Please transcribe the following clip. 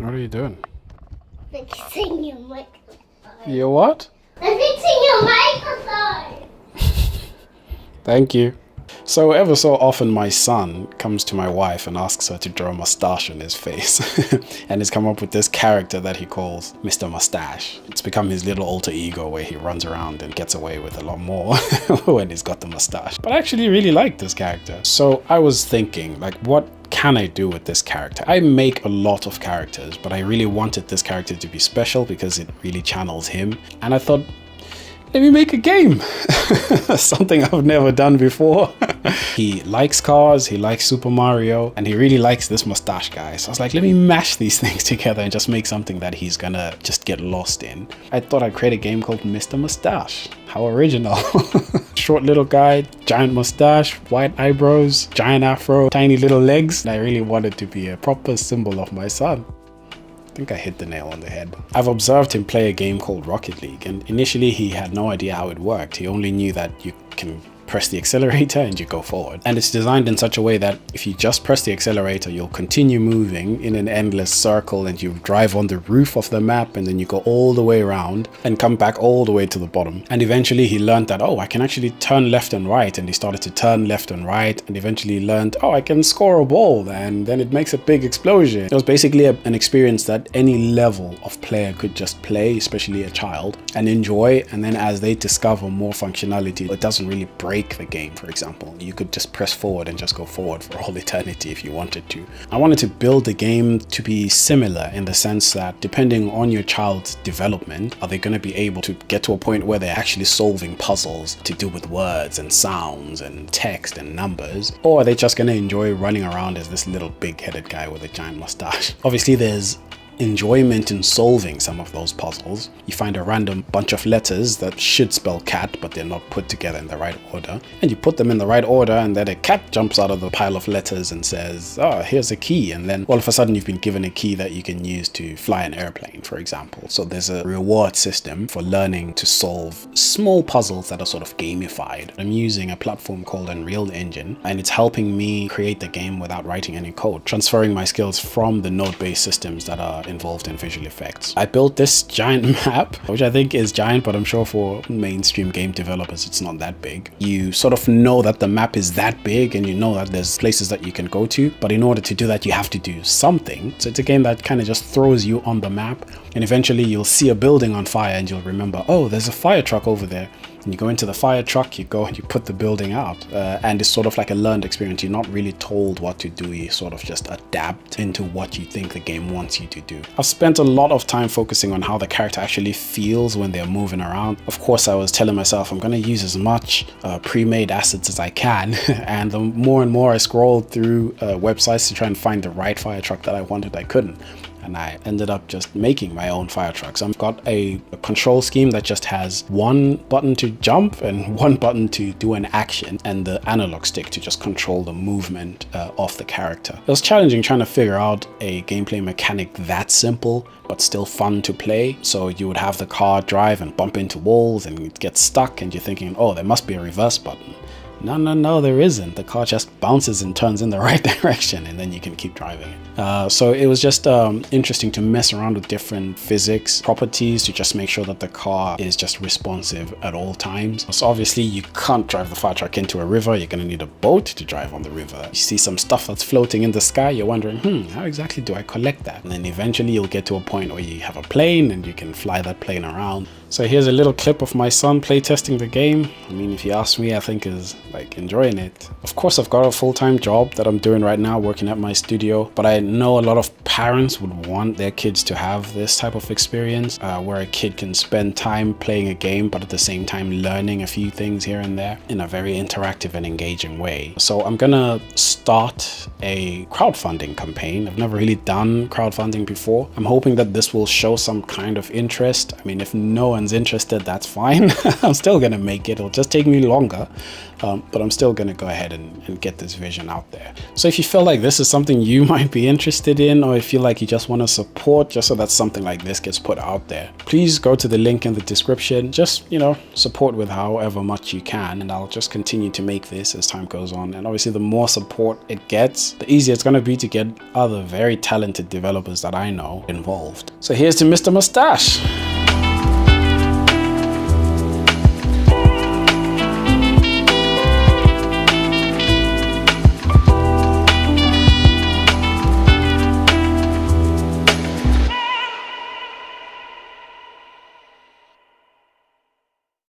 What are you doing? Fixing your microphone. You what? I'm fixing your microphone. Thank you. So ever so often my son comes to my wife and asks her to draw a mustache on his face and he's come up with this character that he calls Mr. Moustache. It's become his little alter ego where he runs around and gets away with a lot more when he's got the mustache. But I actually really like this character. So I was thinking, like, what can I do with this character? I make a lot of characters, but I really wanted this character to be special because it really channels him. And I thought, let me make a game. Something I've never done before. He likes cars, he likes Super Mario, and he really likes this mustache guy. So I was like, let me mash these things together and just make something that he's gonna just get lost in. I thought I'd create a game called Mr. Moustache. How original. Short little guy, giant mustache, white eyebrows, giant afro, tiny little legs. And I really wanted to be a proper symbol of my son. I think I hit the nail on the head. I've observed him play a game called Rocket League, and initially he had no idea how it worked. He only knew that you can press the accelerator and you go forward. And it's designed in such a way that if you just press the accelerator, you'll continue moving in an endless circle and you drive on the roof of the map and then you go all the way around and come back all the way to the bottom. And eventually he learned that, oh, I can actually turn left and right, and he started to turn left and right and eventually learned, oh, I can score a ball and then it makes a big explosion. It was basically an experience that any level of player could just play, especially a child, and enjoy. And then as they discover more functionality, it doesn't really break the game. For example, you could just press forward and just go forward for all eternity if you wanted to. I wanted to build the game to be similar in the sense that depending on your child's development, are they going to be able to get to a point where they're actually solving puzzles to do with words and sounds and text and numbers, or are they just going to enjoy running around as this little big-headed guy with a giant mustache? Obviously there's enjoyment in solving some of those puzzles. You find a random bunch of letters that should spell cat, but they're not put together in the right order, and you put them in the right order, and then a cat jumps out of the pile of letters and says, oh, here's a key, and then all of a sudden you've been given a key that you can use to fly an airplane, for example. So there's a reward system for learning to solve small puzzles that are sort of gamified. I'm using a platform called Unreal Engine, and it's helping me create the game without writing any code, transferring my skills from the node-based systems that are involved in visual effects. I built this giant map, which I think is giant, but I'm sure for mainstream game developers it's not that big. You sort of know that the map is that big and you know that there's places that you can go to, but in order to do that you have to do something. So it's a game that kind of just throws you on the map, and eventually you'll see a building on fire and you'll remember, oh, there's a fire truck over there. And you go into the fire truck, you go and you put the building out, and it's sort of like a learned experience. You're not really told what to do, you sort of just adapt into what you think the game wants you to do. I've spent a lot of time focusing on how the character actually feels when they're moving around. Of course, I was telling myself I'm going to use as much pre-made assets as I can, and the more and more I scrolled through websites to try and find the right fire truck that I wanted, I couldn't. And I ended up just making my own fire trucks. I've got a control scheme that just has one button to jump and one button to do an action, and the analog stick to just control the movement of the character. It was challenging trying to figure out a gameplay mechanic that simple but still fun to play. So you would have the car drive and bump into walls and it gets stuck, and you're thinking, oh, there must be a reverse button. No, there isn't. The car just bounces and turns in the right direction, and then you can keep driving it. So it was just interesting to mess around with different physics properties to just make sure that the car is just responsive at all times. So obviously you can't drive the fire truck into a river. You're going to need a boat to drive on the river. You see some stuff that's floating in the sky, you're wondering, how exactly do I collect that? And then eventually you'll get to a point where you have a plane and you can fly that plane around. So here's a little clip of my son playtesting the game. I mean, if you ask me, I think is like enjoying it. Of course, I've got a full-time job that I'm doing right now, working at my studio, but I know a lot of parents would want their kids to have this type of experience where a kid can spend time playing a game, but at the same time learning a few things here and there in a very interactive and engaging way. So I'm gonna start a crowdfunding campaign. I've never really done crowdfunding before. I'm hoping that this will show some kind of interest. I mean, if no one's interested, that's fine. I'm still gonna make it. It'll just take me longer, but I'm still gonna go ahead and get this vision out there. So if you feel like this is something you might be interested in, or if you feel like you just want to support just so that something like this gets put out there, please go to the link in the description. Just, you know, support with however much you can, and I'll just continue to make this as time goes on. And obviously the more support it gets, the easier it's going to be to get other very talented developers that I know involved. So here's to Mr. Moustache.